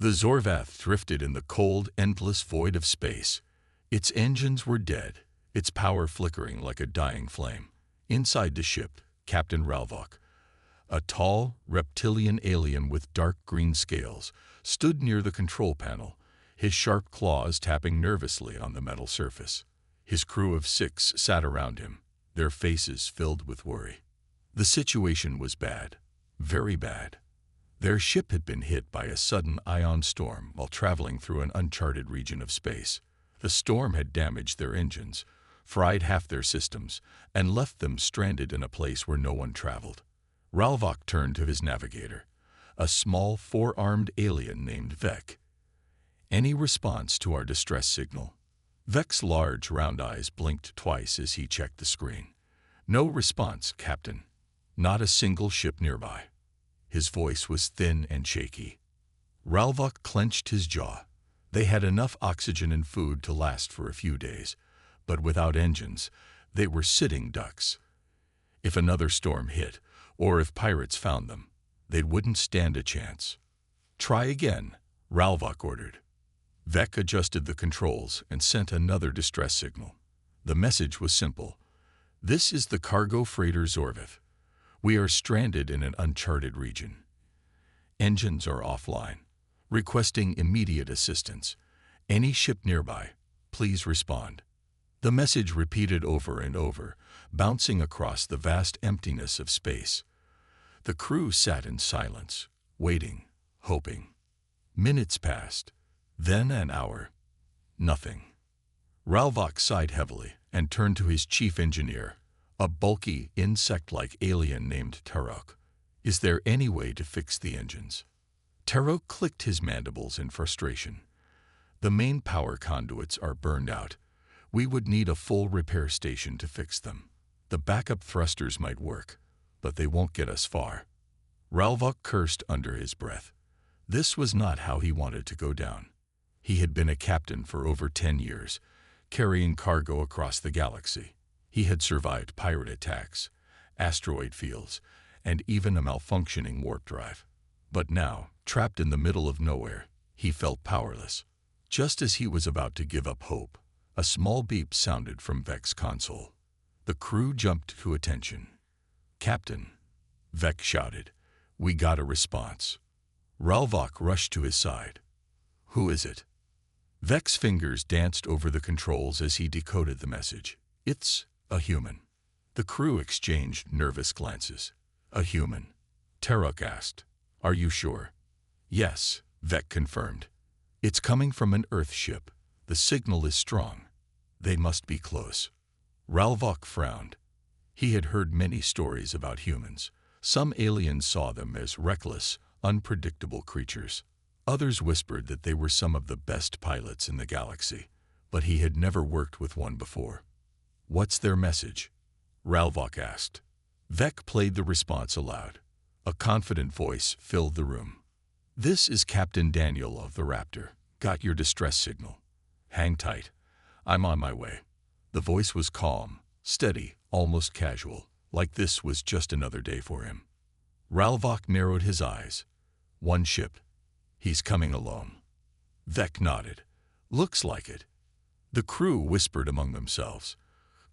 The Zorvath drifted in the cold, endless void of space. Its engines were dead, its power flickering like a dying flame. Inside the ship, Captain Ralvok, a tall, reptilian alien with dark green scales, stood near the control panel, his sharp claws tapping nervously on the metal surface. His crew of 6 sat around him, their faces filled with worry. The situation was bad, very bad. Their ship had been hit by a sudden ion storm while traveling through an uncharted region of space. The storm had damaged their engines, fried half their systems, and left them stranded in a place where no one traveled. Ralvok turned to his navigator, a small 4-armed alien named Vek. "Any response to our distress signal?" Vek's large, round eyes blinked twice as he checked the screen. "No response, Captain. Not a single ship nearby." His voice was thin and shaky. Ralvok clenched his jaw. They had enough oxygen and food to last for a few days, but without engines, they were sitting ducks. If another storm hit, or if pirates found them, they wouldn't stand a chance. "Try again," Ralvok ordered. Vek adjusted the controls and sent another distress signal. The message was simple. "This is the cargo freighter Zorvath. We are stranded in an uncharted region. Engines are offline. Requesting immediate assistance. Any ship nearby, please respond." The message repeated over and over, bouncing across the vast emptiness of space. The crew sat in silence, waiting, hoping. Minutes passed, then an hour. Nothing. Ralvok sighed heavily and turned to his chief engineer, a bulky, insect-like alien named Tarok. "Is there any way to fix the engines?" Tarok clicked his mandibles in frustration. "The main power conduits are burned out. We would need a full repair station to fix them. The backup thrusters might work, but they won't get us far." Ralvok cursed under his breath. This was not how he wanted to go down. He had been a captain for over 10 years, carrying cargo across the galaxy. He had survived pirate attacks, asteroid fields, and even a malfunctioning warp drive. But now, trapped in the middle of nowhere, he felt powerless. Just as he was about to give up hope, a small beep sounded from Vek's console. The crew jumped to attention. "Captain," Vek shouted, "we got a response." Ralvok rushed to his side. "Who is it?" Vek's fingers danced over the controls as he decoded the message. "It's a human." The crew exchanged nervous glances. "A human?" Tarok asked. "Are you sure?" "Yes," Vek confirmed. "It's coming from an Earth ship. The signal is strong. They must be close." Ralvok frowned. He had heard many stories about humans. Some aliens saw them as reckless, unpredictable creatures. Others whispered that they were some of the best pilots in the galaxy, but he had never worked with one before. "What's their message?" Ralvok asked. Vek played the response aloud. A confident voice filled the room. "This is Captain Daniel of the Raptor. Got your distress signal. Hang tight. I'm on my way." The voice was calm, steady, almost casual, like this was just another day for him. Ralvok narrowed his eyes. "One ship. He's coming alone." Vek nodded. "Looks like it." The crew whispered among themselves.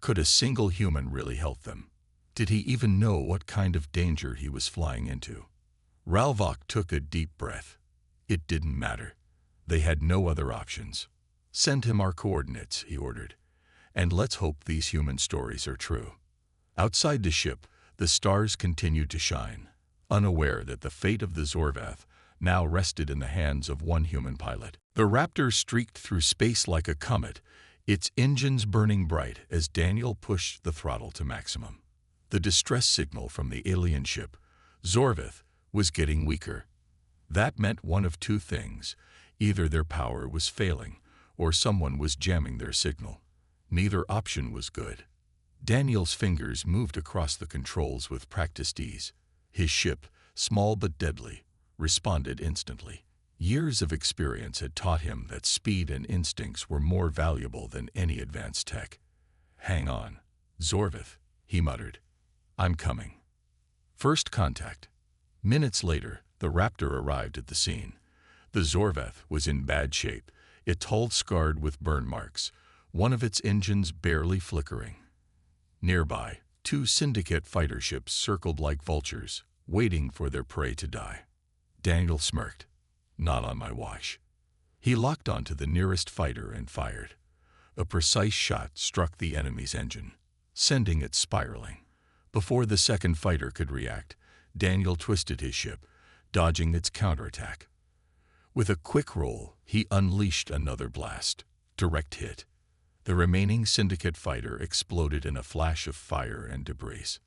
Could a single human really help them? Did he even know what kind of danger he was flying into? Ralvok took a deep breath. It didn't matter. They had no other options. "Send him our coordinates," he ordered. "And let's hope these human stories are true." Outside the ship, the stars continued to shine, unaware that the fate of the Zorvath now rested in the hands of one human pilot. The Raptor streaked through space like a comet, its engines burning bright as Daniel pushed the throttle to maximum. The distress signal from the alien ship, Zorvath, was getting weaker. That meant one of two things. Either their power was failing, or someone was jamming their signal. Neither option was good. Daniel's fingers moved across the controls with practiced ease. His ship, small but deadly, responded instantly. Years of experience had taught him that speed and instincts were more valuable than any advanced tech. "Hang on, Zorvath," he muttered. "I'm coming." First contact. Minutes later, the Raptor arrived at the scene. The Zorveth was in bad shape, its hull scarred with burn marks, one of its engines barely flickering. Nearby, 2 Syndicate fighter ships circled like vultures, waiting for their prey to die. Daniel smirked. Not on my watch. He locked onto the nearest fighter and fired. A precise shot struck the enemy's engine, sending it spiraling. Before the second fighter could react, Daniel twisted his ship, dodging its counterattack. With a quick roll, he unleashed another blast. Direct hit. The remaining Syndicate fighter exploded in a flash of fire and debris.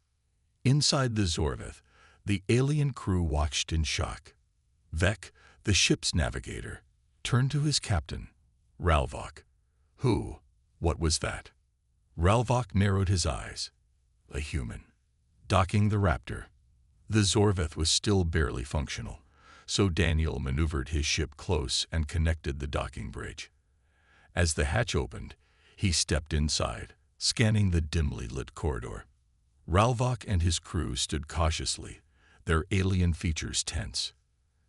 Inside the Zorveth, the alien crew watched in shock. Vek, the ship's navigator, turned to his captain, Ralvok. Who? What was that? Ralvok narrowed his eyes. A human. Docking the Raptor. The Zorveth was still barely functional, so Daniel maneuvered his ship close and connected the docking bridge. As the hatch opened, he stepped inside, scanning the dimly lit corridor. Ralvok and his crew stood cautiously, their alien features tense.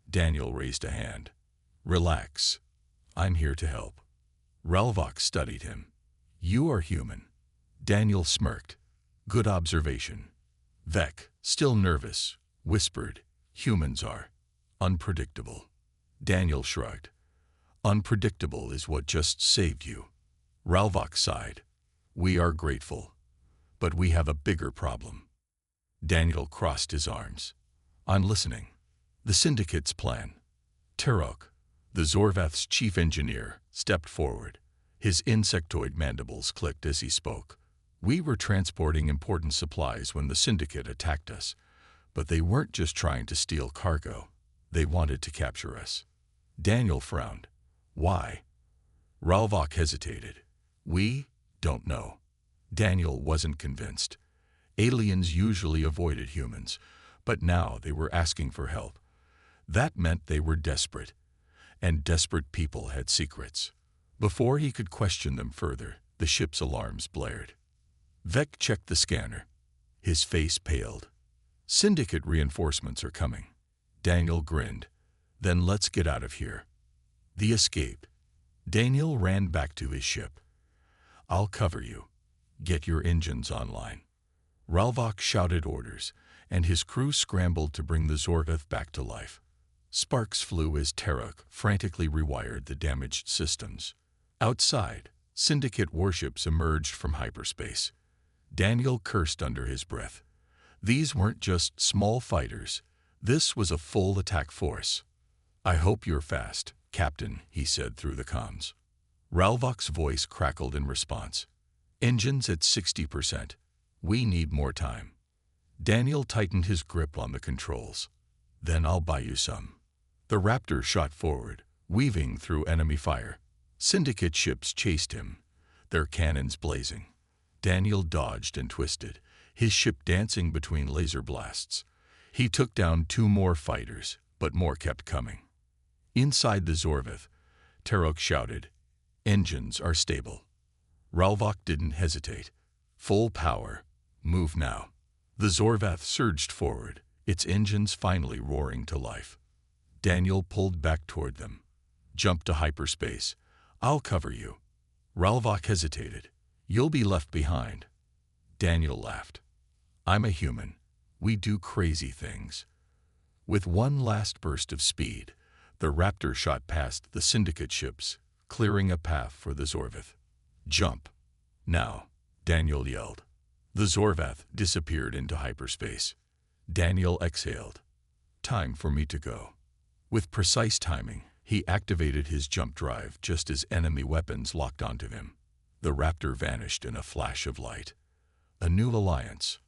Daniel raised a hand. Relax. I'm here to help. Ralvok studied him. You are human. Daniel smirked. Good observation. Vek, still nervous, whispered, humans are unpredictable. Daniel shrugged. Unpredictable is what just saved you. Ralvok sighed. We are grateful, but we have a bigger problem. Daniel crossed his arms. I'm listening. The Syndicate's plan. Terok, the Zorvath's chief engineer, stepped forward. His insectoid mandibles clicked as he spoke. We were transporting important supplies when the Syndicate attacked us, but they weren't just trying to steal cargo. They wanted to capture us. Daniel frowned. Why? Ralvok hesitated. We don't know. Daniel wasn't convinced. Aliens usually avoided humans, but now they were asking for help. That meant they were desperate, and desperate people had secrets. Before he could question them further, the ship's alarms blared. Vek checked the scanner. His face paled. Syndicate reinforcements are coming. Daniel grinned. Then let's get out of here. The escape. Daniel ran back to his ship. I'll cover you. Get your engines online. Ralvok shouted orders, and his crew scrambled to bring the Zorveth back to life. Sparks flew as Terok frantically rewired the damaged systems. Outside, Syndicate warships emerged from hyperspace. Daniel cursed under his breath. These weren't just small fighters. This was a full attack force. I hope you're fast, Captain, he said through the comms. Ralvok's voice crackled in response. Engines at 60%. We need more time. Daniel tightened his grip on the controls. Then I'll buy you some. The Raptor shot forward, weaving through enemy fire. Syndicate ships chased him, their cannons blazing. Daniel dodged and twisted, his ship dancing between laser blasts. He took down 2 more fighters, but more kept coming. Inside the Zorveth, Terok shouted, Engines are stable. Ralvok didn't hesitate. Full power. Move now. The Zorveth surged forward, its engines finally roaring to life. Daniel pulled back toward them. Jump to hyperspace. I'll cover you. Ralvok hesitated. You'll be left behind. Daniel laughed. I'm a human. We do crazy things. With one last burst of speed, the Raptor shot past the Syndicate ships, clearing a path for the Zorveth. Jump. Now, Daniel yelled. The Zorveth disappeared into hyperspace. Daniel exhaled. Time for me to go. With precise timing, he activated his jump drive just as enemy weapons locked onto him. The Raptor vanished in a flash of light. A new alliance.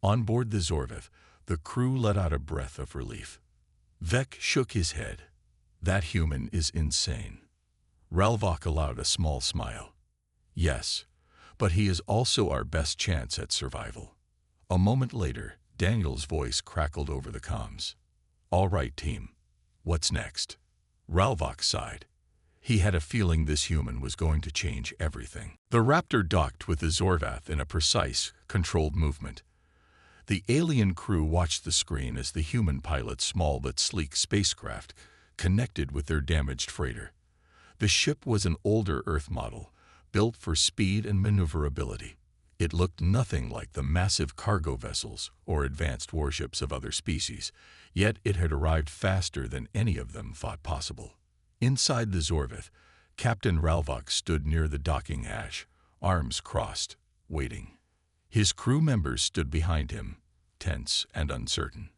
On board the Zorveth, the crew let out a breath of relief. Vek shook his head. That human is insane. Ralvok allowed a small smile. Yes, but he is also our best chance at survival. A moment later, Daniel's voice crackled over the comms. All right, team. What's next? Ralvok sighed. He had a feeling this human was going to change everything. The Raptor docked with the Zorveth in a precise, controlled movement. The alien crew watched the screen as the human pilot's small but sleek spacecraft connected with their damaged freighter. The ship was an older Earth model, built for speed and maneuverability. It looked nothing like the massive cargo vessels or advanced warships of other species, yet it had arrived faster than any of them thought possible. Inside the Zorveth, Captain Ralvok stood near the docking hatch, arms crossed, waiting. His crew members stood behind him, tense and uncertain.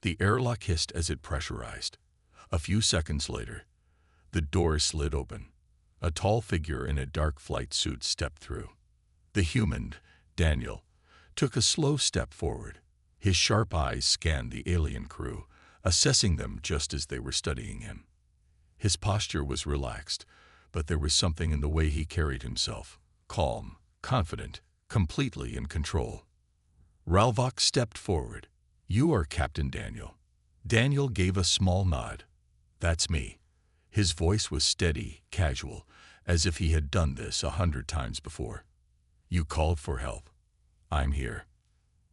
The airlock hissed as it pressurized. A few seconds later, the door slid open. A tall figure in a dark flight suit stepped through. The human, Daniel, took a slow step forward. His sharp eyes scanned the alien crew, assessing them just as they were studying him. His posture was relaxed, but there was something in the way he carried himself, calm, confident, completely in control. Ralvok stepped forward. "You are Captain Daniel." Daniel gave a small nod. "That's me." His voice was steady, casual, as if he had done this 100 times before. "You called for help. I'm here."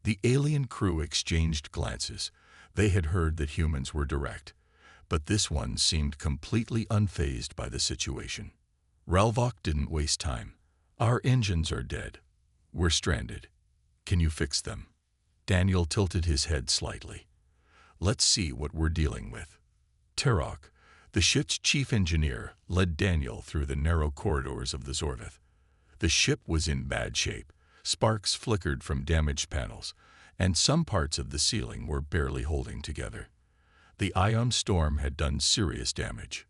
The alien crew exchanged glances. They had heard that humans were direct, but this one seemed completely unfazed by the situation. Ralvok didn't waste time. "Our engines are dead. We're stranded. Can you fix them?" Daniel tilted his head slightly. "Let's see what we're dealing with." Terok, the ship's chief engineer, led Daniel through the narrow corridors of the Zorveth. The ship was in bad shape. Sparks flickered from damaged panels, and some parts of the ceiling were barely holding together. The ion storm had done serious damage.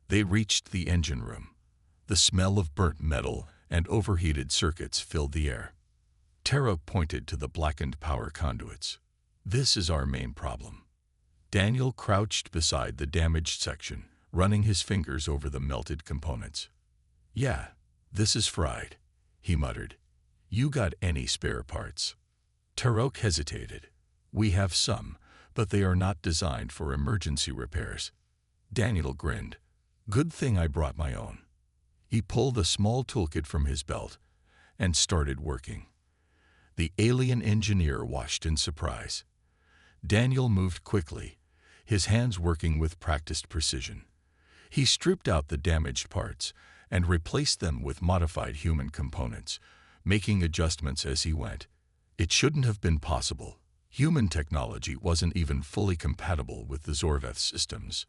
They reached the engine room. The smell of burnt metal and overheated circuits filled the air. Terok pointed to the blackened power conduits. "This is our main problem." Daniel crouched beside the damaged section, running his fingers over the melted components. "Yeah, this is fried," he muttered. "You got any spare parts?" Terok hesitated. "We have some, but they are not designed for emergency repairs." Daniel grinned. "Good thing I brought my own." He pulled a small toolkit from his belt and started working. The alien engineer watched in surprise. Daniel moved quickly, his hands working with practiced precision. He stripped out the damaged parts and replaced them with modified human components, making adjustments as he went. It shouldn't have been possible. Human technology wasn't even fully compatible with the Zorveth systems.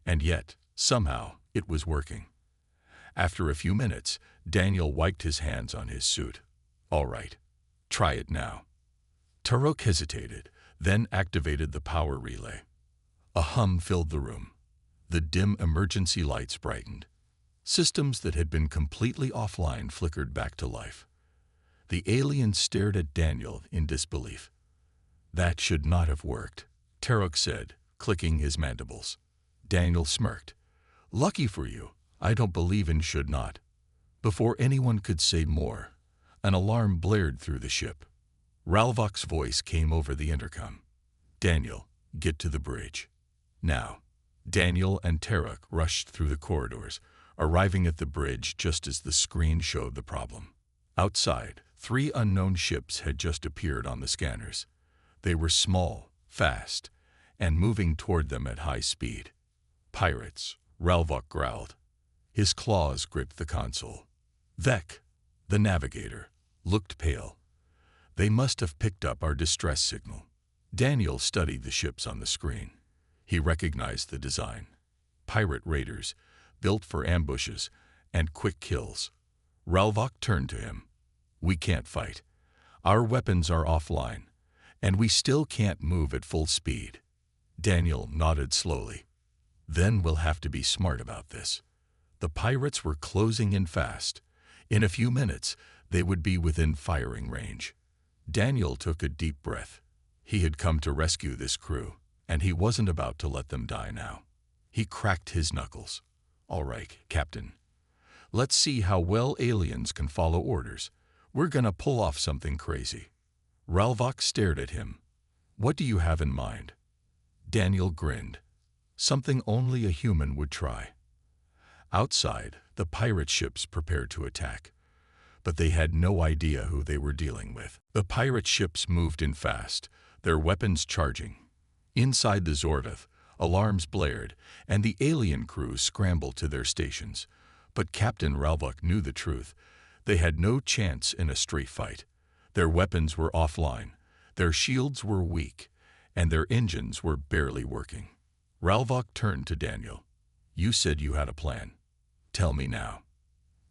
And yet, somehow, it was working. After a few minutes, Daniel wiped his hands on his suit. "All right, try it now." Terok hesitated, then activated the power relay. A hum filled the room. The dim emergency lights brightened. Systems that had been completely offline flickered back to life. The alien stared at Daniel in disbelief. "That should not have worked," Terok said, clicking his mandibles. Daniel smirked. "Lucky for you, I don't believe in should not." Before anyone could say more, an alarm blared through the ship. Ralvok's voice came over the intercom. "Daniel, get to the bridge. Now." Daniel and Terok rushed through the corridors, arriving at the bridge just as the screen showed the problem. Outside, 3 unknown ships had just appeared on the scanners. They were small, fast, and moving toward them at high speed. "Pirates," Ralvok growled. His claws gripped the console. Vek, the navigator, looked pale. "They must have picked up our distress signal." Daniel studied the ships on the screen. He recognized the design. Pirate raiders, built for ambushes and quick kills. Ralvok turned to him. "We can't fight. Our weapons are offline, and we still can't move at full speed." Daniel nodded slowly. "Then we'll have to be smart about this." The pirates were closing in fast. In a few minutes, they would be within firing range. Daniel took a deep breath. He had come to rescue this crew, and he wasn't about to let them die now. He cracked his knuckles. "All right, Captain. Let's see how well aliens can follow orders. We're gonna pull off something crazy." Ralvok stared at him. "What do you have in mind?" Daniel grinned. "Something only a human would try." Outside, the pirate ships prepared to attack. But they had no idea who they were dealing with. The pirate ships moved in fast, their weapons charging. Inside the Zorveth, Alarms blared, and the alien crew scrambled to their stations. But Captain Ralvok knew the truth. They had no chance in a straight fight. Their weapons were offline, their shields were weak, and their engines were barely working. Ralvok turned to Daniel. "You said you had a plan. Tell me now."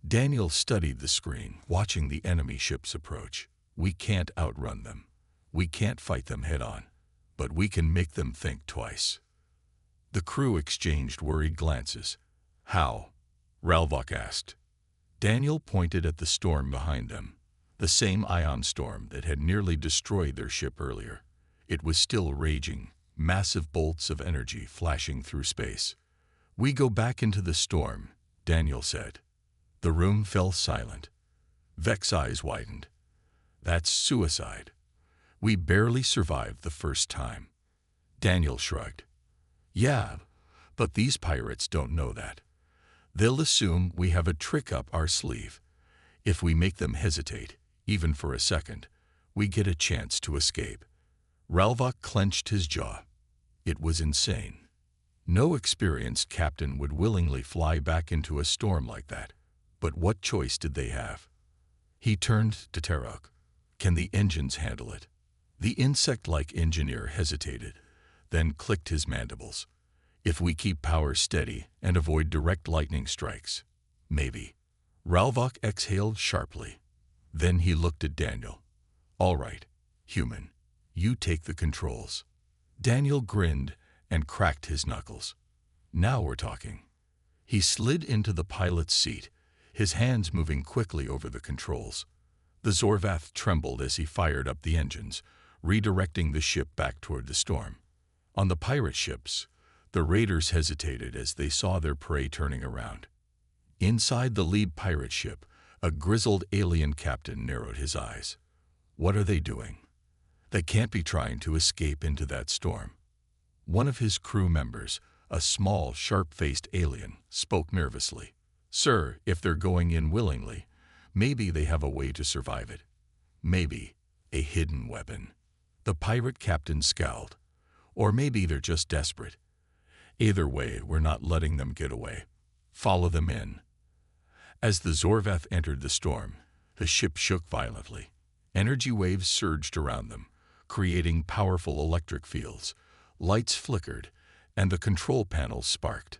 Daniel studied the screen, watching the enemy ships approach. "We can't outrun them. We can't fight them head-on, but we can make them think twice." The crew exchanged worried glances. "How?" Ralvok asked. Daniel pointed at the storm behind them, the same ion storm that had nearly destroyed their ship earlier. It was still raging, massive bolts of energy flashing through space. "We go back into the storm," Daniel said. The room fell silent. Vec's eyes widened. "That's suicide. We barely survived the first time." Daniel shrugged. "Yeah, but these pirates don't know that. They'll assume we have a trick up our sleeve. If we make them hesitate, even for a second, we get a chance to escape." Ralvok clenched his jaw. It was insane. No experienced captain would willingly fly back into a storm like that. But what choice did they have? He turned to Tarok. "Can the engines handle it?" The insect-like engineer hesitated, then clicked his mandibles. "If we keep power steady and avoid direct lightning strikes, maybe." Ralvok exhaled sharply. Then he looked at Daniel. "All right, human, you take the controls." Daniel grinned and cracked his knuckles. "Now we're talking." He slid into the pilot's seat, his hands moving quickly over the controls. The Zorvath trembled as he fired up the engines, redirecting the ship back toward the storm. On the pirate ships, the raiders hesitated as they saw their prey turning around. Inside the lead pirate ship, a grizzled alien captain narrowed his eyes. "What are they doing? They can't be trying to escape into that storm." One of his crew members, a small, sharp-faced alien, spoke nervously. "Sir, if they're going in willingly, maybe they have a way to survive it. Maybe a hidden weapon." The pirate captain scowled. "Or maybe they're just desperate. Either way, we're not letting them get away. Follow them in." As the Zorvath entered the storm, the ship shook violently. Energy waves surged around them, creating powerful electric fields. Lights flickered, and the control panels sparked.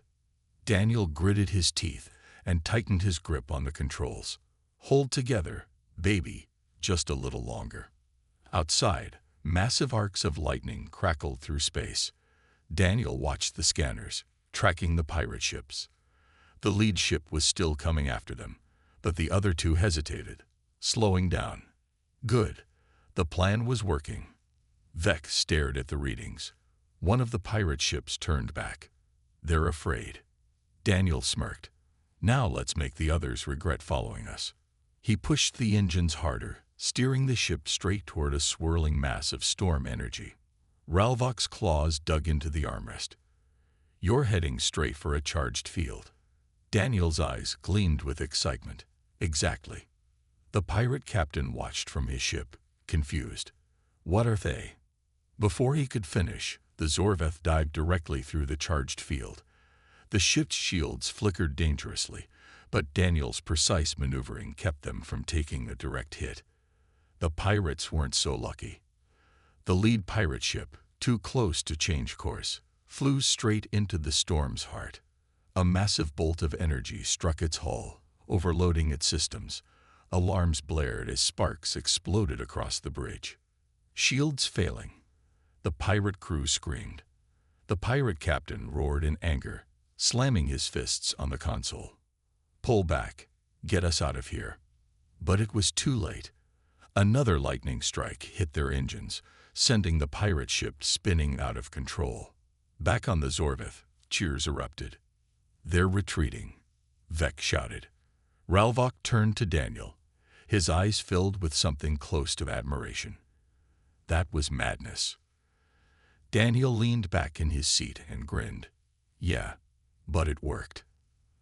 Daniel gritted his teeth and tightened his grip on the controls. "Hold together, baby, just a little longer." Outside, massive arcs of lightning crackled through space. Daniel watched the scanners, tracking the pirate ships. The lead ship was still coming after them, but the other two hesitated, slowing down. Good. The plan was working. Vec stared at the readings. One of the pirate ships turned back. "They're afraid." Daniel smirked. "Now let's make the others regret following us." He pushed the engines harder, steering the ship straight toward a swirling mass of storm energy. Ralvok's claws dug into the armrest. "You're heading straight for a charged field." Daniel's eyes gleamed with excitement. "Exactly." The pirate captain watched from his ship, confused. "What are they?" Before he could finish, the Zorvath dived directly through the charged field. The ship's shields flickered dangerously, but Daniel's precise maneuvering kept them from taking a direct hit. The pirates weren't so lucky. The lead pirate ship, too close to change course, flew straight into the storm's heart. A massive bolt of energy struck its hull, overloading its systems. Alarms blared as sparks exploded across the bridge. Shields failing. The pirate crew screamed. The pirate captain roared in anger, slamming his fists on the console. "Pull back. Get us out of here." But it was too late. Another lightning strike hit their engines, sending the pirate ship spinning out of control. Back on the Zorvath, cheers erupted. "They're retreating," Vec shouted. Ralvok turned to Daniel, his eyes filled with something close to admiration. That was madness. Daniel leaned back in his seat and grinned. "Yeah, but it worked."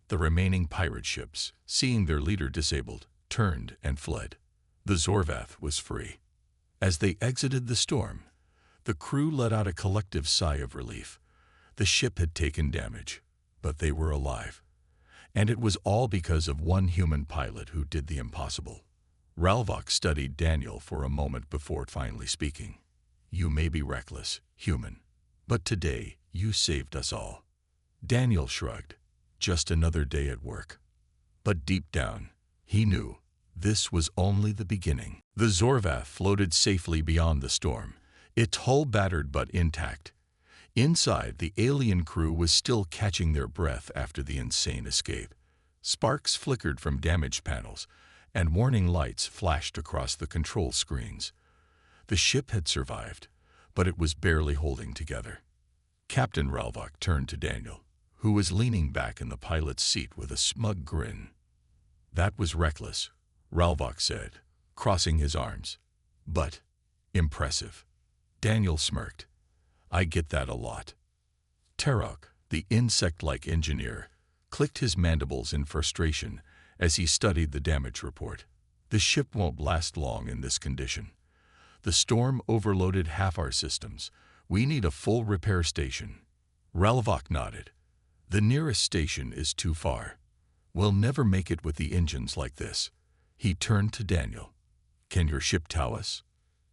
The remaining pirate ships, seeing their leader disabled, turned and fled. The Zorvath was free. As they exited the storm, the crew let out a collective sigh of relief. The ship had taken damage, but they were alive. And it was all because of one human pilot who did the impossible. Ralvok studied Daniel for a moment before finally speaking. You may be reckless, human, but today you saved us all. Daniel shrugged. Just another day at work. But deep down, he knew this was only the beginning. The Zorvath floated safely beyond the storm, its hull battered but intact. Inside, the alien crew was still catching their breath after the insane escape. Sparks flickered from damaged panels, and warning lights flashed across the control screens. The ship had survived, but it was barely holding together. Captain Ralvok turned to Daniel, who was leaning back in the pilot's seat with a smug grin. That was reckless, Ralvok said, crossing his arms. But impressive. Daniel smirked. I get that a lot. Tarok, the insect-like engineer, clicked his mandibles in frustration as he studied the damage report. The ship won't last long in this condition. The storm overloaded half our systems. We need a full repair station. Ralvok nodded. The nearest station is too far. We'll never make it with the engines like this. He turned to Daniel. Can your ship tow us?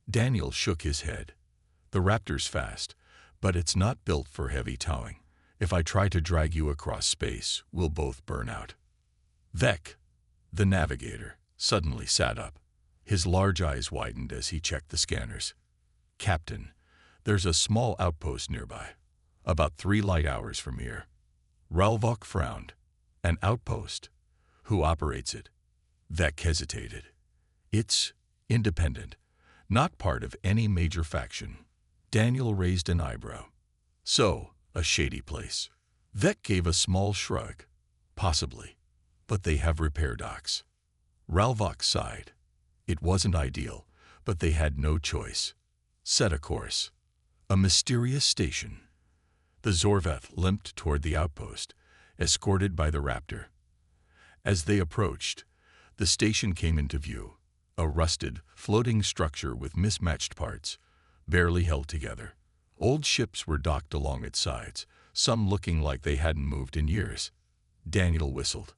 Daniel shook his head. The Raptor's fast, but it's not built for heavy towing. If I try to drag you across space, we'll both burn out. Vec, the navigator, suddenly sat up. His large eyes widened as he checked the scanners. Captain, there's a small outpost nearby, about 3 light hours from here. Ralvok frowned. An outpost? Who operates it? Vec hesitated. It's independent, not part of any major faction. Daniel raised an eyebrow. So, a shady place. Vec gave a small shrug. Possibly. But they have repair docks. Ralvok sighed. It wasn't ideal, but they had no choice. Set a course. A mysterious station. The Zorvath limped toward the outpost, escorted by the Raptor. As they approached, the station came into view, a rusted, floating structure with mismatched parts, barely held together. Old ships were docked along its sides, some looking like they hadn't moved in years. Daniel whistled.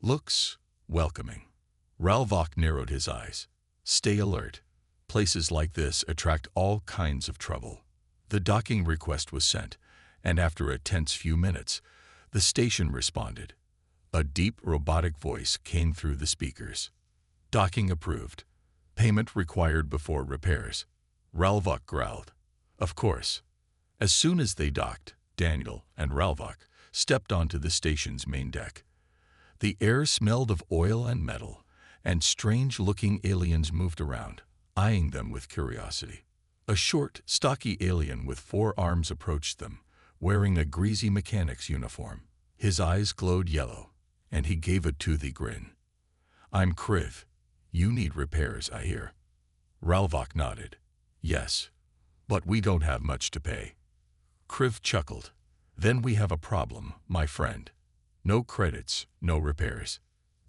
Looks welcoming. Ralvok narrowed his eyes. Stay alert. Places like this attract all kinds of trouble. The docking request was sent, and after a tense few minutes, the station responded. A deep robotic voice came through the speakers. Docking approved. Payment required before repairs. Ralvok growled. Of course. As soon as they docked, Daniel and Ralvok stepped onto the station's main deck. The air smelled of oil and metal, and strange-looking aliens moved around, eyeing them with curiosity. A short, stocky alien with 4 arms approached them, wearing a greasy mechanic's uniform. His eyes glowed yellow, and he gave a toothy grin. I'm Kriv. You need repairs, I hear. Ralvok nodded. Yes, but we don't have much to pay. Kriv chuckled. Then we have a problem, my friend. No credits, no repairs.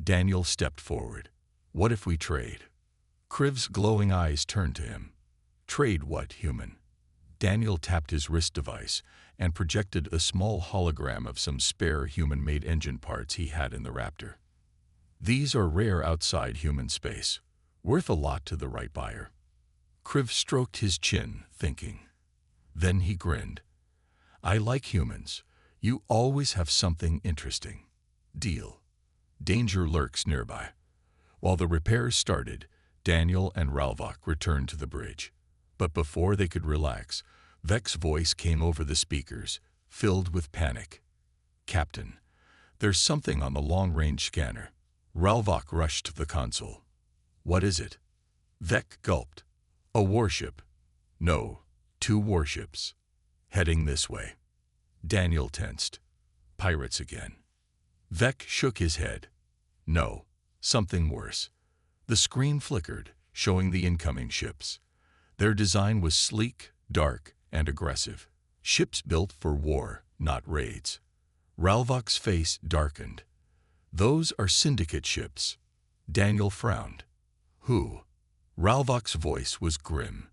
Daniel stepped forward. What if we trade? Kriv's glowing eyes turned to him. Trade what, human? Daniel tapped his wrist device and projected a small hologram of some spare human-made engine parts he had in the Raptor. These are rare outside human space, worth a lot to the right buyer. Kriv stroked his chin, thinking. Then he grinned. I like humans. You always have something interesting. Deal. Danger lurks nearby. While the repairs started, Daniel and Ralvok returned to the bridge. But before they could relax, Vec's voice came over the speakers, filled with panic. Captain, there's something on the long-range scanner. Ralvok rushed to the console. What is it? Vec gulped. A warship. No, 2 warships. Heading this way. Daniel tensed. Pirates again. Vec shook his head. No, something worse. The screen flickered, showing the incoming ships. Their design was sleek, dark, and aggressive. Ships built for war, not raids. Ralvok's face darkened. Those are syndicate ships. Daniel frowned. Who? Ralvok's voice was grim.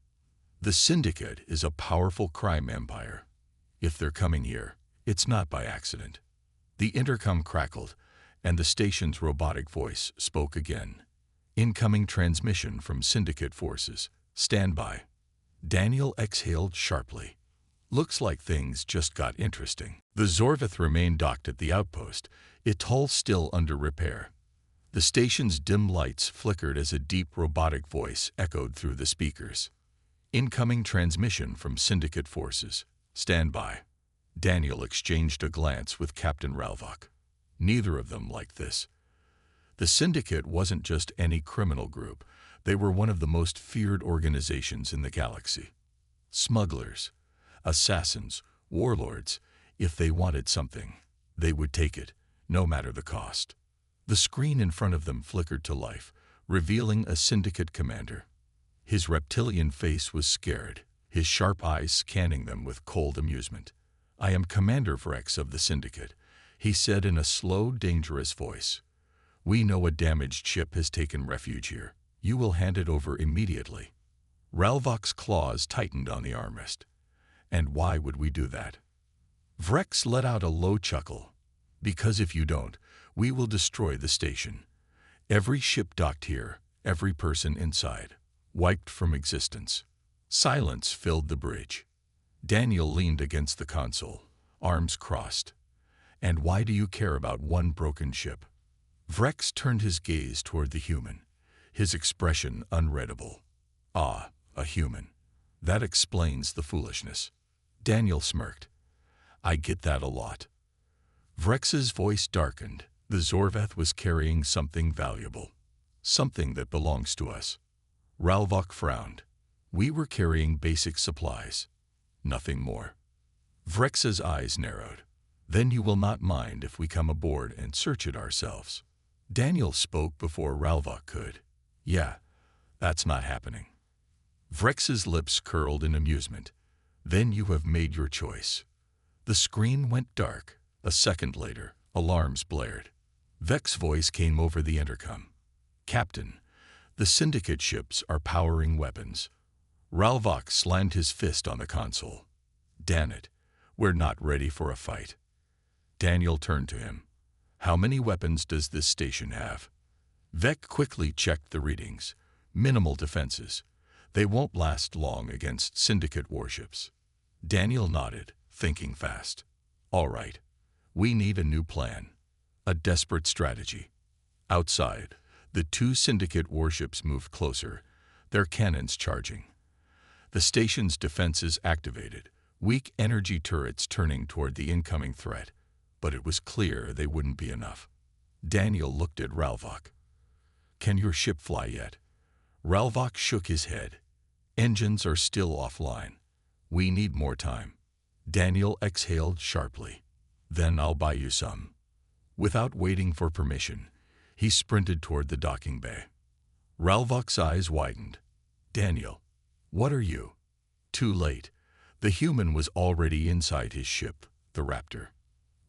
The syndicate is a powerful crime empire. If they're coming here, It's not by accident. The intercom crackled, and the station's robotic voice spoke again. Incoming transmission from Syndicate forces. Stand by. Daniel exhaled sharply. Looks like things just got interesting. The Zorveth remained docked at the outpost, its hull still under repair. The station's dim lights flickered as a deep robotic voice echoed through the speakers. Incoming transmission from Syndicate forces. Stand by. Daniel exchanged a glance with Captain Ralvok. Neither of them liked this. The Syndicate wasn't just any criminal group. They were one of the most feared organizations in the galaxy. Smugglers, assassins, warlords, if they wanted something, they would take it, no matter the cost. The screen in front of them flickered to life, revealing a Syndicate commander. His reptilian face was scared, his sharp eyes scanning them with cold amusement. "I am Commander Vrex of the Syndicate," he said in a slow, dangerous voice. "We know a damaged ship has taken refuge here. You will hand it over immediately." Ralvok's claws tightened on the armrest. "And why would we do that?" Vrex let out a low chuckle. "Because if you don't, we will destroy the station. Every ship docked here, every person inside, wiped from existence." Silence filled the bridge. Daniel leaned against the console, arms crossed. "And why do you care about one broken ship?" Vrex turned his gaze toward the human, his expression unreadable. "Ah, a human. That explains the foolishness." Daniel smirked. "I get that a lot." Vrex's voice darkened. The Zorveth was carrying something valuable. "Something that belongs to us." Ralvok frowned. "We were carrying basic supplies. Nothing more." Vrex's eyes narrowed. "Then you will not mind if we come aboard and search it ourselves." Daniel spoke before Ralvok could. "Yeah, that's not happening." Vrex's lips curled in amusement. "Then you have made your choice." The screen went dark. A second later, alarms blared. Vex's voice came over the intercom. "Captain, the Syndicate ships are powering weapons." Ralvok slammed his fist on the console. "Damn it, we're not ready for a fight." Daniel turned to him. "How many weapons does this station have?" Vex quickly checked the readings. "Minimal defenses. They won't last long against Syndicate warships." Daniel nodded, thinking fast. "All right. We need a new plan. A desperate strategy." Outside, the two Syndicate warships moved closer, their cannons charging. The station's defenses activated, weak energy turrets turning toward the incoming threat, but it was clear they wouldn't be enough. Daniel looked at Ralvok. "Can your ship fly yet?" Ralvok shook his head. "Engines are still offline. We need more time." Daniel exhaled sharply. "Then I'll buy you some." Without waiting for permission, he sprinted toward the docking bay. Ralvok's eyes widened. "Daniel, what are you?" Too late. The human was already inside his ship, the Raptor.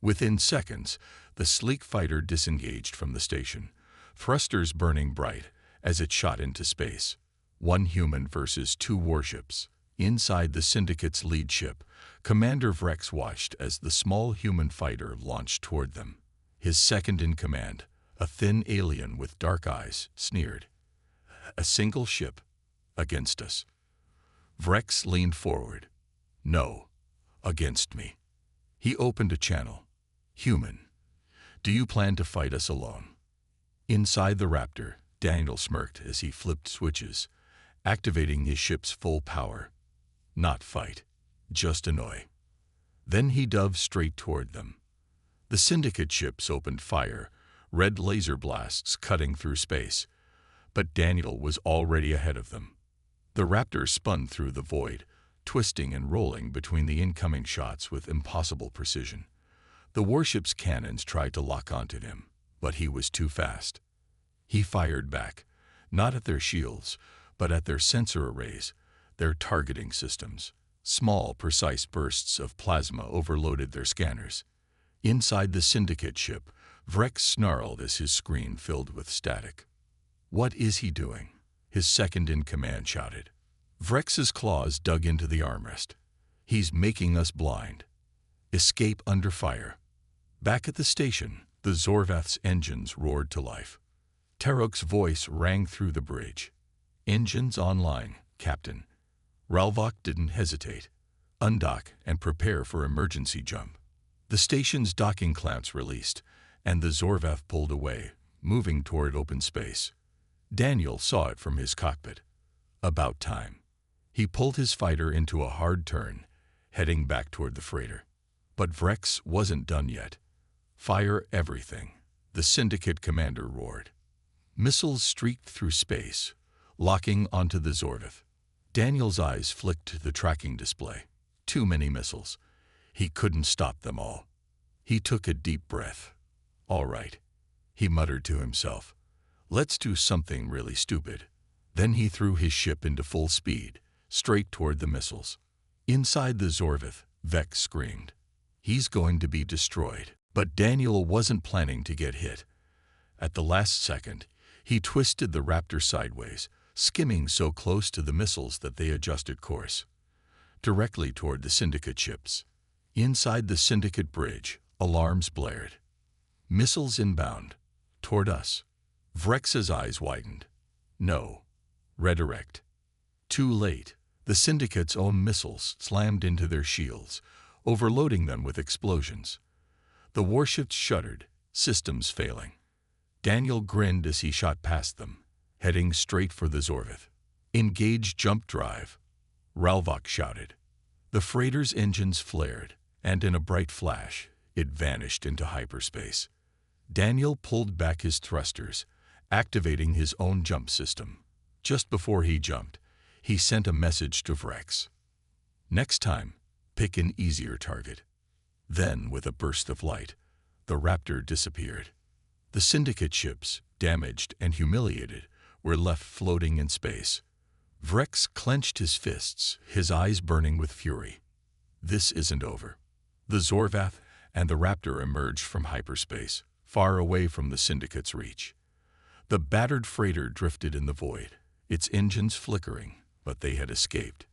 Within seconds, the sleek fighter disengaged from the station, thrusters burning bright as it shot into space. One human versus two warships. Inside the Syndicate's lead ship, Commander Vrex watched as the small human fighter launched toward them. His second in command, a thin alien with dark eyes, sneered. "A single ship against us." Vrex leaned forward. "No, against me." He opened a channel. "Human, do you plan to fight us alone?" Inside the Raptor, Daniel smirked as he flipped switches, activating his ship's full power. Not fight, just annoy. Then he dove straight toward them. The Syndicate ships opened fire, red laser blasts cutting through space, but Daniel was already ahead of them. The Raptor spun through the void, twisting and rolling between the incoming shots with impossible precision. The warship's cannons tried to lock onto him, but he was too fast. He fired back, not at their shields, but at their sensor arrays, their targeting systems. Small, precise bursts of plasma overloaded their scanners. Inside the Syndicate ship, Vrex snarled as his screen filled with static. "What is he doing?" his second-in-command shouted. Vrex's claws dug into the armrest. "He's making us blind." Escape under fire. Back at the station, the Zorvath's engines roared to life. Tarok's voice rang through the bridge. "Engines online, Captain." Ralvok didn't hesitate. "Undock and prepare for emergency jump." The station's docking clamps released, and the Zorvath pulled away, moving toward open space. Daniel saw it from his cockpit. About time. He pulled his fighter into a hard turn, heading back toward the freighter. But Vrex wasn't done yet. "Fire everything," the Syndicate commander roared. Missiles streaked through space, locking onto the Zorvath. Daniel's eyes flicked to the tracking display. Too many missiles. He couldn't stop them all. He took a deep breath. "All right," he muttered to himself. "Let's do something really stupid." Then he threw his ship into full speed, straight toward the missiles. Inside the Zorvath, Vex screamed. He's going to be destroyed. But Daniel wasn't planning to get hit. At the last second, he twisted the Raptor sideways, skimming so close to the missiles that they adjusted course. Directly toward the Syndicate ships. Inside the Syndicate bridge, alarms blared. "Missiles inbound. Toward us." Vrex's eyes widened. "No. Redirect." Too late. The Syndicate's own missiles slammed into their shields, overloading them with explosions. The warships shuddered, systems failing. Daniel grinned as he shot past them, heading straight for the Zorvath. "Engage jump drive," Ralvok shouted. The freighter's engines flared, and in a bright flash, it vanished into hyperspace. Daniel pulled back his thrusters, activating his own jump system. Just before he jumped, he sent a message to Vrex. "Next time, pick an easier target." Then, with a burst of light, the Raptor disappeared. The Syndicate ships, damaged and humiliated, were left floating in space. Vrex clenched his fists, his eyes burning with fury. This isn't over. The Zorvath and the Raptor emerged from hyperspace, far away from the Syndicate's reach. The battered freighter drifted in the void, its engines flickering, but they had escaped.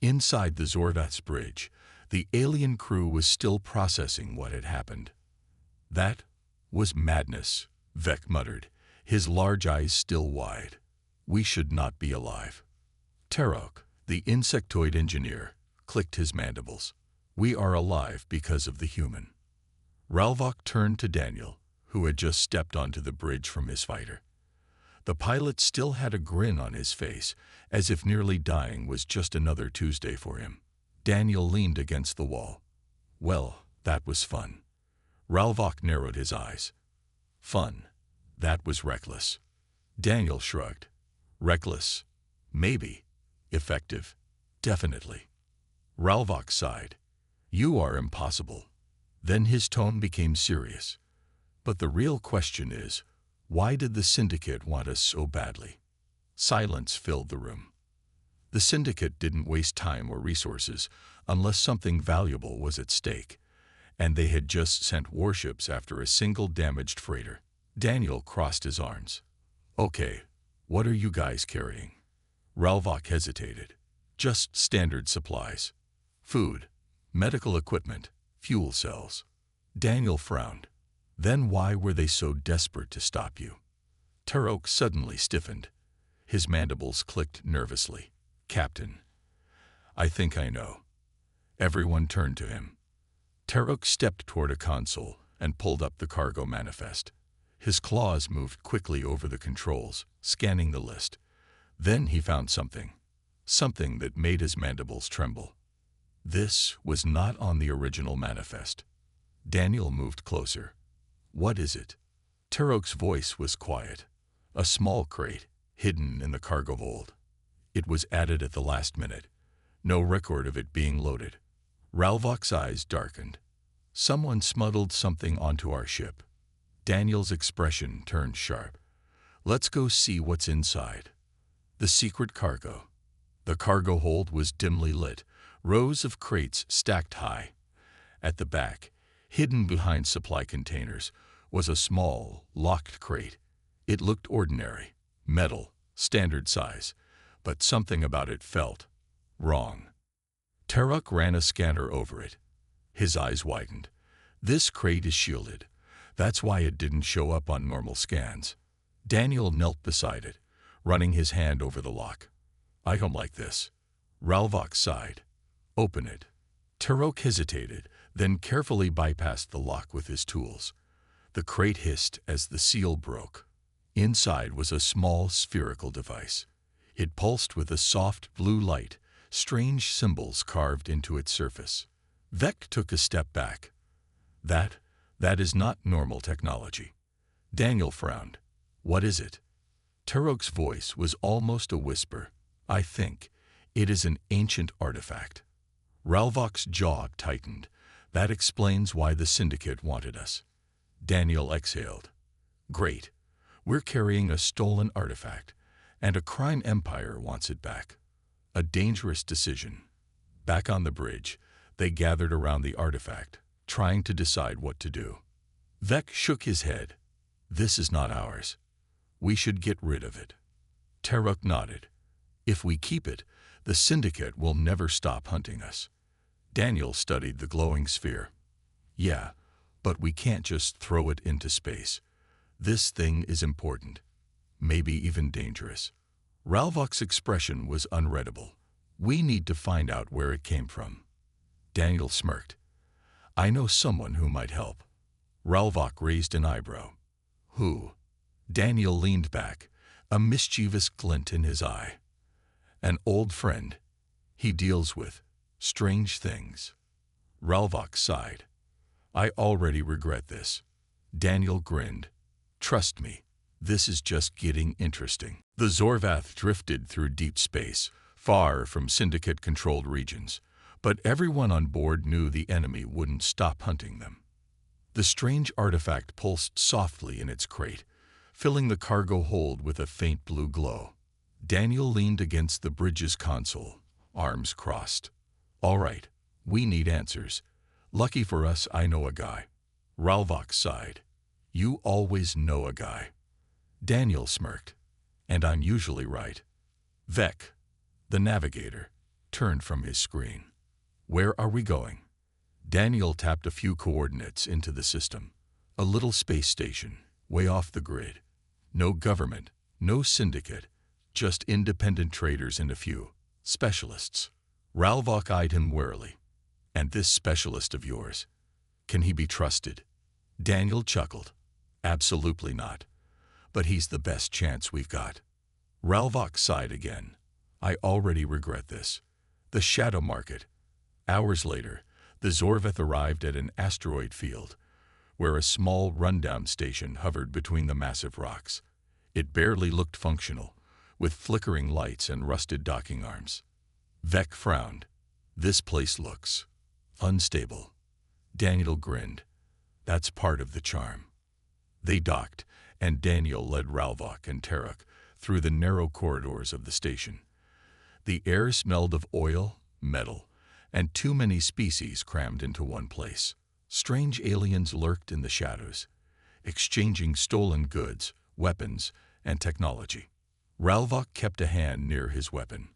Inside the Zorvath's bridge, the alien crew was still processing what had happened. "That was madness," Vec muttered, his large eyes still wide. "We should not be alive." Tarok, the insectoid engineer, clicked his mandibles. "We are alive because of the human." Ralvok turned to Daniel, who had just stepped onto the bridge from his fighter. The pilot still had a grin on his face, as if nearly dying was just another Tuesday for him. Daniel leaned against the wall. "Well, that was fun." Ralvok narrowed his eyes. "Fun. That was reckless." Daniel shrugged. "Reckless. Maybe. Effective. Definitely." Ralvok sighed. "You are impossible." Then his tone became serious. "But the real question is, why did the Syndicate want us so badly?" Silence filled the room. The Syndicate didn't waste time or resources unless something valuable was at stake, and they had just sent warships after a single damaged freighter. Daniel crossed his arms. "Okay, what are you guys carrying?" Ralvok hesitated. "Just standard supplies. Food, medical equipment, fuel cells." Daniel frowned. "Then why were they so desperate to stop you?" Tarok suddenly stiffened. His mandibles clicked nervously. "Captain, I think I know." Everyone turned to him. Tarok stepped toward a console and pulled up the cargo manifest. His claws moved quickly over the controls, scanning the list. Then he found something that made his mandibles tremble. This was not on the original manifest. Daniel moved closer. "What is it?" Tarok's voice was quiet. "A small crate, hidden in the cargo hold. It was added at the last minute. No record of it being loaded." Ralvok's eyes darkened. "Someone smuggled something onto our ship." Daniel's expression turned sharp. "Let's go see what's inside." The secret cargo. The cargo hold was dimly lit, rows of crates stacked high. At the back, hidden behind supply containers, was a small, locked crate. It looked ordinary, metal, standard size, but something about it felt wrong. Tarok ran a scanner over it. His eyes widened. This crate is shielded. That's why it didn't show up on normal scans. Daniel knelt beside it, running his hand over the lock. I don't like this. Ralvok sighed. Open it. Tarok hesitated, then carefully bypassed the lock with his tools. The crate hissed as the seal broke. Inside was a small spherical device. It pulsed with a soft blue light, strange symbols carved into its surface. Vec took a step back. That is not normal technology. Daniel frowned. What is it? Tarok's voice was almost a whisper. I think it is an ancient artifact. Ralvok's jaw tightened. That explains why the Syndicate wanted us. Daniel exhaled. Great. We're carrying a stolen artifact, and a crime empire wants it back. A dangerous decision. Back on the bridge, they gathered around the artifact, trying to decide what to do. Vec shook his head. This is not ours. We should get rid of it. Tarok nodded. If we keep it, the Syndicate will never stop hunting us. Daniel studied the glowing sphere. Yeah, but we can't just throw it into space. This thing is important, maybe even dangerous. Ralvok's expression was unreadable. We need to find out where it came from. Daniel smirked. I know someone who might help. Ralvok raised an eyebrow. Who? Daniel leaned back, a mischievous glint in his eye. An old friend. He deals with strange things. Ralvok sighed. I already regret this. Daniel grinned. Trust me, this is just getting interesting. The Zorvath drifted through deep space, far from Syndicate-controlled regions, but everyone on board knew the enemy wouldn't stop hunting them. The strange artifact pulsed softly in its crate, filling the cargo hold with a faint blue glow. Daniel leaned against the bridge's console, arms crossed. All right, we need answers. Lucky for us, I know a guy. Ralvok sighed. You always know a guy. Daniel smirked. And I'm usually right. Vec, the navigator, turned from his screen. Where are we going? Daniel tapped a few coordinates into the system. A little space station, way off the grid. No government, no syndicate, just independent traders and a few specialists. Ralvok eyed him warily. And this specialist of yours, can he be trusted? Daniel chuckled. Absolutely not. But he's the best chance we've got. Ralvok sighed again. I already regret this. The shadow market. Hours later, the Zorvath arrived at an asteroid field, where a small rundown station hovered between the massive rocks. It barely looked functional, with flickering lights and rusted docking arms. Vec frowned. This place looks unstable. Daniel grinned. That's part of the charm. They docked, and Daniel led Ralvok and Tarok through the narrow corridors of the station. The air smelled of oil, metal, and too many species crammed into one place. Strange aliens lurked in the shadows, exchanging stolen goods, weapons, and technology. Ralvok kept a hand near his weapon.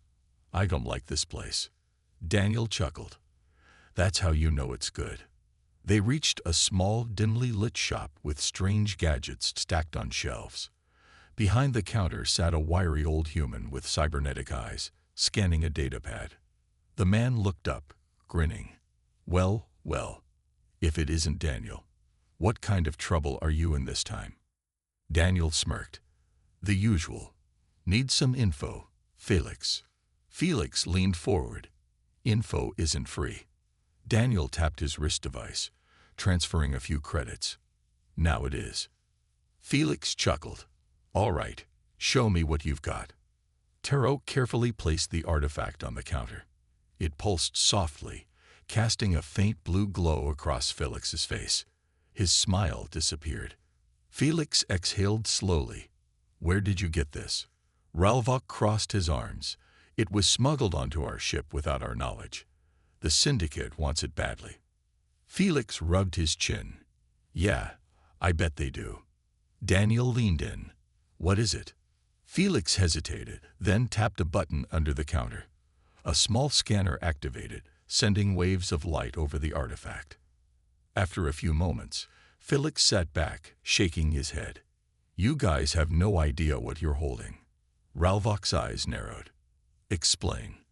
I don't like this place. Daniel chuckled. That's how you know it's good. They reached a small, dimly lit shop with strange gadgets stacked on shelves. Behind the counter sat a wiry old human with cybernetic eyes, scanning a datapad. The man looked up, grinning. Well, if it isn't Daniel. What kind of trouble are you in this time? Daniel smirked. The usual. Need some info, Felix. Felix leaned forward. Info isn't free. Daniel tapped his wrist device, transferring a few credits. Now it is. Felix chuckled. All right, show me what you've got. Tarok carefully placed the artifact on the counter. It pulsed softly, casting a faint blue glow across Felix's face. His smile disappeared. Felix exhaled slowly. Where did you get this? Ralvok crossed his arms. It was smuggled onto our ship without our knowledge. The Syndicate wants it badly. Felix rubbed his chin. Yeah, I bet they do. Daniel leaned in. What is it? Felix hesitated, then tapped a button under the counter. A small scanner activated, sending waves of light over the artifact. After a few moments, Felix sat back, shaking his head. "You guys have no idea what you're holding." Ralvok's eyes narrowed. "Explain."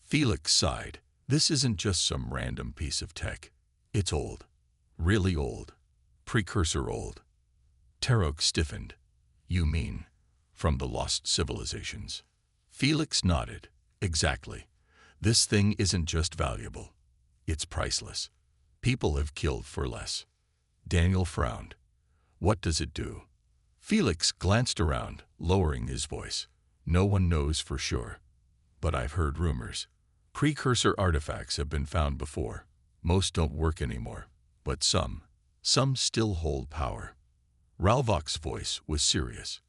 Felix sighed. "This isn't just some random piece of tech. It's old. Really old. Precursor old." Tarok stiffened. "You mean from the lost civilizations?" Felix nodded. "Exactly. This thing isn't just valuable. It's priceless. People have killed for less." Daniel frowned. "What does it do?" Felix glanced around, lowering his voice. "No one knows for sure. But I've heard rumors. Precursor artifacts have been found before. Most don't work anymore, but some still hold power." Ralvok's voice was serious.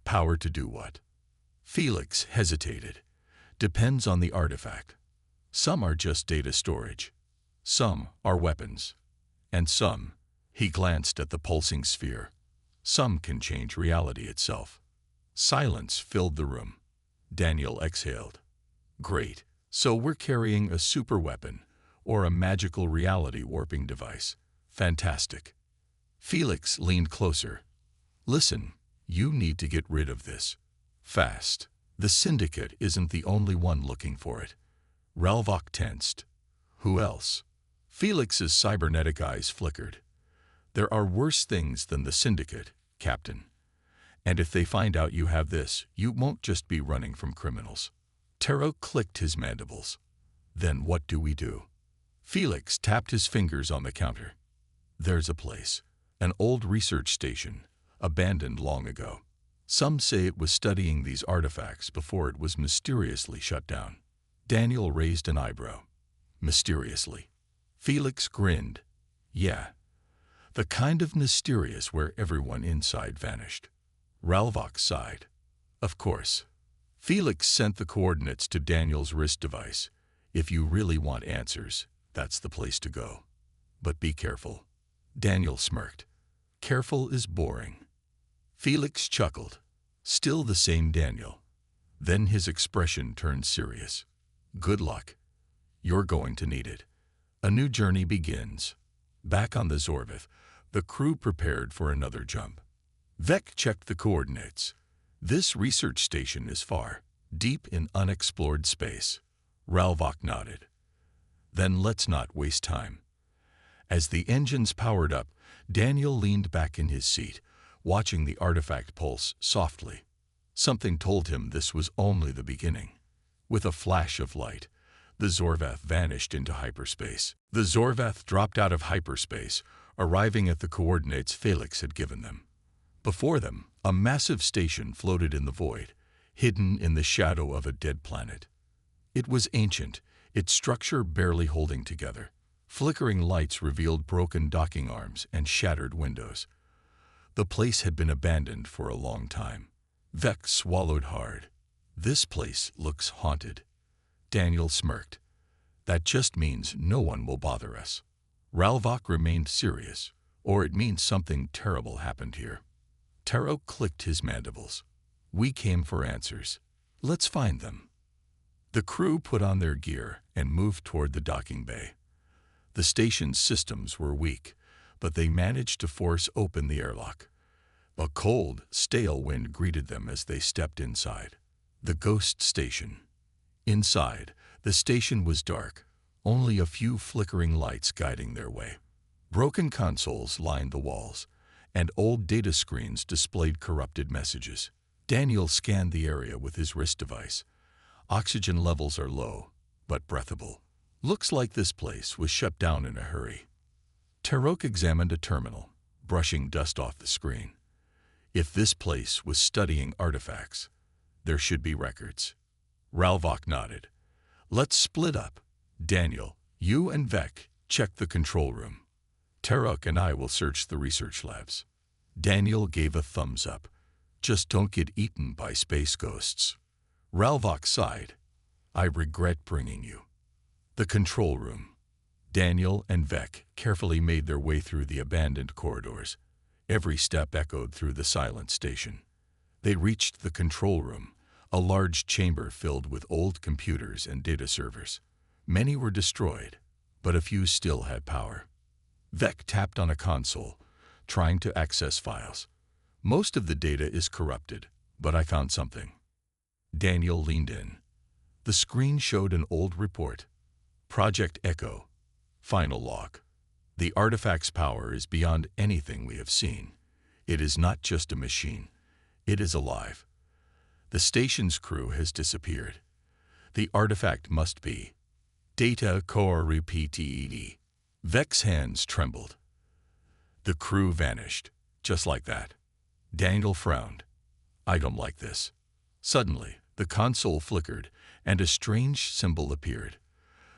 "Power to do what?" Felix hesitated. "Depends on the artifact. Some are just data storage. Some are weapons. And some," he glanced at the pulsing sphere, "some can change reality itself." Silence filled the room. Daniel exhaled. "Great. So we're carrying a super weapon, or a magical reality warping device. Fantastic." Felix leaned closer. "Listen, you need to get rid of this. Fast. The Syndicate isn't the only one looking for it." Ralvok tensed. "Who else?" Felix's cybernetic eyes flickered. "There are worse things than the Syndicate, Captain. And if they find out you have this, you won't just be running from criminals." Tarok clicked his mandibles. "Then what do we do?" Felix tapped his fingers on the counter. "There's a place. An old research station, abandoned long ago. Some say it was studying these artifacts before it was mysteriously shut down." Daniel raised an eyebrow. "Mysteriously?" Felix grinned. "Yeah. The kind of mysterious where everyone inside vanished." Ralvok sighed. "Of course." Felix sent the coordinates to Daniel's wrist device. "If you really want answers, that's the place to go. But be careful." Daniel smirked. "Careful is boring." Felix chuckled. Still the same Daniel. Then his expression turned serious. "Good luck. You're going to need it." A new journey begins. Back on the Zorvith, the crew prepared for another jump. Vec checked the coordinates. "This research station is far, deep in unexplored space." Ralvok nodded. "Then let's not waste time." As the engines powered up, Daniel leaned back in his seat, watching the artifact pulse softly. Something told him this was only the beginning. With a flash of light, the Zorvath vanished into hyperspace. The Zorvath dropped out of hyperspace, arriving at the coordinates Felix had given them. Before them, a massive station floated in the void, hidden in the shadow of a dead planet. It was ancient, its structure barely holding together. Flickering lights revealed broken docking arms and shattered windows. The place had been abandoned for a long time. Vec swallowed hard. "This place looks haunted." Daniel smirked. "That just means no one will bother us." Ralvok remained serious, "Or it means something terrible happened here." Tarok clicked his mandibles. "We came for answers. Let's find them." The crew put on their gear and moved toward the docking bay. The station's systems were weak, but they managed to force open the airlock. A cold, stale wind greeted them as they stepped inside. The ghost station. Inside, the station was dark, only a few flickering lights guiding their way. Broken consoles lined the walls, and old data screens displayed corrupted messages. Daniel scanned the area with his wrist device. "Oxygen levels are low, but breathable. Looks like this place was shut down in a hurry." Tarok examined a terminal, brushing dust off the screen. If this place was studying artifacts, there should be records. Ralvok nodded. "Let's split up. Daniel, you and Vec check the control room. Tarok and I will search the research labs." Daniel gave a thumbs up. "Just don't get eaten by space ghosts." Ralvok sighed. "I regret bringing you." The control room. Daniel and Vec carefully made their way through the abandoned corridors. Every step echoed through the silent station. They reached the control room, a large chamber filled with old computers and data servers. Many were destroyed, but a few still had power. Vec tapped on a console, trying to access files. Most of the data is corrupted, but I found something. Daniel leaned in. The screen showed an old report. Project Echo. Final log. The artifact's power is beyond anything we have seen. It is not just a machine. It is alive. The station's crew has disappeared. The artifact must be Data Core Repeated. Vec's hands trembled. The crew vanished, just like that. Daniel frowned. I don't like this. Suddenly, the console flickered, and a strange symbol appeared.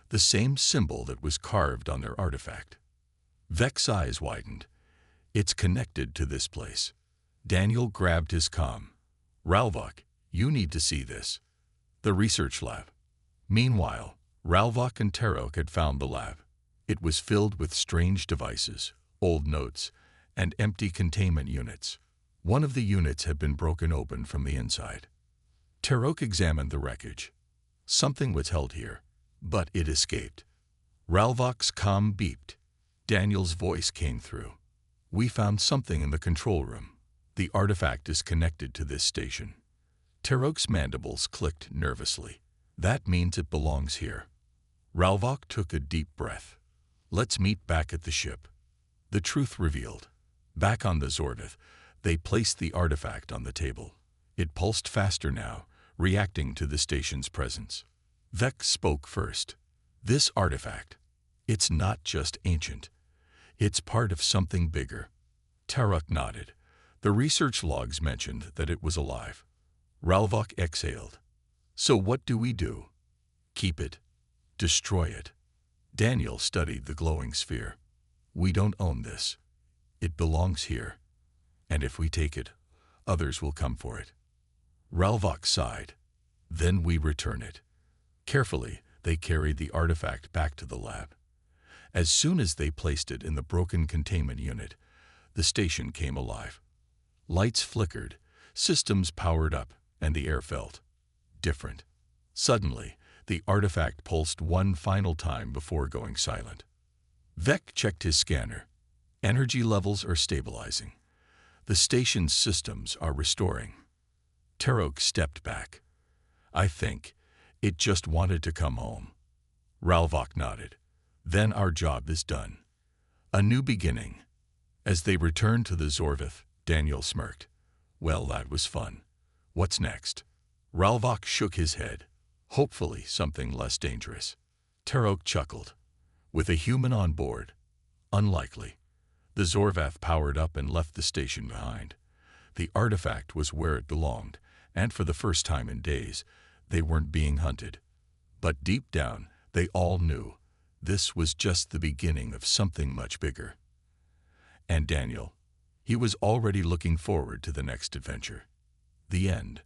The same symbol that was carved on their artifact. Vec's eyes widened. It's connected to this place. Daniel grabbed his comm. Ralvok, you need to see this. The research lab. Meanwhile, Ralvok and Tarok had found the lab. It was filled with strange devices, old notes, and empty containment units. One of the units had been broken open from the inside. Tarok examined the wreckage. Something was held here, but it escaped. Ralvok's comm beeped. Daniel's voice came through. We found something in the control room. The artifact is connected to this station. Tarok's mandibles clicked nervously. That means it belongs here. Ralvok took a deep breath. Let's meet back at the ship. The truth revealed. Back on the Zorvith, they placed the artifact on the table. It pulsed faster now, reacting to the station's presence. Vec spoke first. This artifact, it's not just ancient. It's part of something bigger. Tarok nodded. The research logs mentioned that it was alive. Ralvok exhaled. So what do we do? Keep it. Destroy it. Daniel studied the glowing sphere. We don't own this. It belongs here. And if we take it, others will come for it. Ralvok sighed. Then we return it. Carefully, they carried the artifact back to the lab. As soon as they placed it in the broken containment unit, the station came alive. Lights flickered, systems powered up, and the air felt different. Suddenly, the artifact pulsed one final time before going silent. Vec checked his scanner. Energy levels are stabilizing. The station's systems are restoring. Tarok stepped back. I think it just wanted to come home. Ralvok nodded. Then our job is done. A new beginning. As they returned to the Zorvith, Daniel smirked. Well, that was fun. What's next? Ralvok shook his head. Hopefully something less dangerous. Tarok chuckled. With a human on board? Unlikely. The Zorvath powered up and left the station behind. The artifact was where it belonged, and for the first time in days, they weren't being hunted. But deep down, they all knew this was just the beginning of something much bigger. And Daniel, he was already looking forward to the next adventure. The end.